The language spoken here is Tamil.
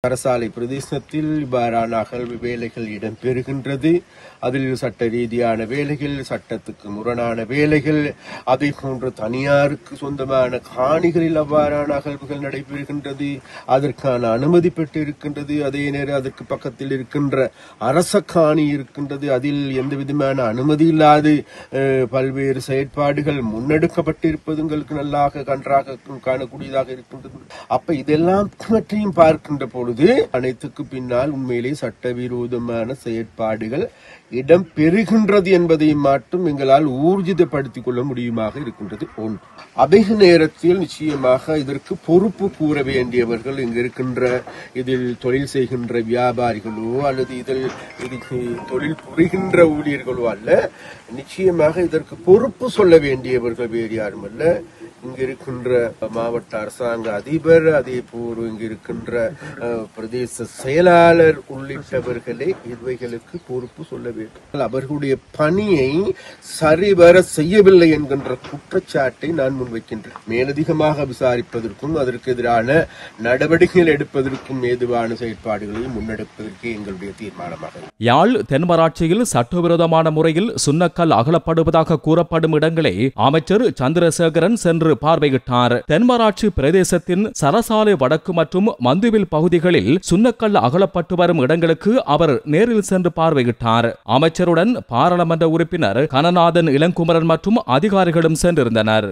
அரசாலை பிரதேசத்தில் இவ்வாறான அகழ்வு வேலைகள் இடம்பெறுகின்றது. அதில் சட்ட ரீதியான வேலைகள், சட்டத்துக்கு முரணான வேலைகள், அதை போன்ற தனியாருக்கு சொந்தமான காணிகளில் அவ்வாறான அகழ்வுகள் நடைபெறுகின்றது. அதற்கான அனுமதி பெற்று இருக்கின்றது. அதே நேரம் அதற்கு பக்கத்தில் இருக்கின்ற அரச காணி இருக்கின்றது. அதில் எந்த விதமான அனுமதி இல்லாது பல்வேறு செயற்பாடுகள் முன்னெடுக்கப்பட்டிருப்பது உங்களுக்கு நல்லாக கன்றாக காணக்கூடியதாக இருக்கின்றது. அப்ப இதெல்லாம் பற்றியும் பார்க்கின்ற பொழுது அனைத்துக்கு பின்னால் உண்மையிலே சட்டவிரோதமான செயற்பாடுகள் இடம்பெறுகின்றது என்பதை மட்டும் எங்களால் ஊர்ஜிதப்படுத்திக் கொள்ள முடியுமாக இருக்கின்றது. ஒன்று, அபேக நேரத்தில் நிச்சயமாக இதற்கு பொறுப்பு கூற வேண்டியவர்கள் இங்கு இருக்கின்ற இதில் தொழில் செய்கின்ற வியாபாரிகளோ அல்லது இதில் தொழில் புரிகின்ற ஊழியர்களோ அல்ல. நிச்சயமாக இதற்கு பொறுப்பு சொல்ல வேண்டியவர்கள் வேறு யாரும் அல்ல. இங்கு இருக்கின்ற மாவட்ட அரசாங்க அதிபர், அதே போல் இங்கு இருக்கின்ற பிரதேச செயலாளர் உள்ளிட்டவர்களே இவைகளுக்கு பொறுப்பு சொல்ல வேண்டும். அவர்களுடைய பணியை சரிவர செய்யவில்லை என்கின்ற குற்றச்சாட்டை நான் முன்வைக்கின்றேன். மேலதிகமாக விசாரிப்பதற்கும் அதற்கு எதிரான நடவடிக்கைகள் எடுப்பதற்கும் ஏதுவான செயற்பாடுகளை முன்னெடுப்பதற்கு எங்களுடைய தீர்மானமாக. யாழ் தென்மராட்சியில் சட்டவிரோதமான முறையில் சுண்ணக்கல் அகலப்படுவதாக கூறப்படும் இடங்களை அமைச்சர் சந்திரசேகரன் சென்று பார்வையிட்டார். தென்மராட்சி பிரதேசத்தின் சரசாலை வடக்கு மற்றும் மந்துவில் பகுதிகளில் சுண்ணக்கல் அகலப்பட்டு வரும் இடங்களுக்கு அவர் நேரில் சென்று பார்வையிட்டார். அமைச்சருடன் பாராளுமன்ற உறுப்பினர் கனநாதன் இளங்குமரன் மற்றும் அதிகாரிகளும் சென்றிருந்தனர்.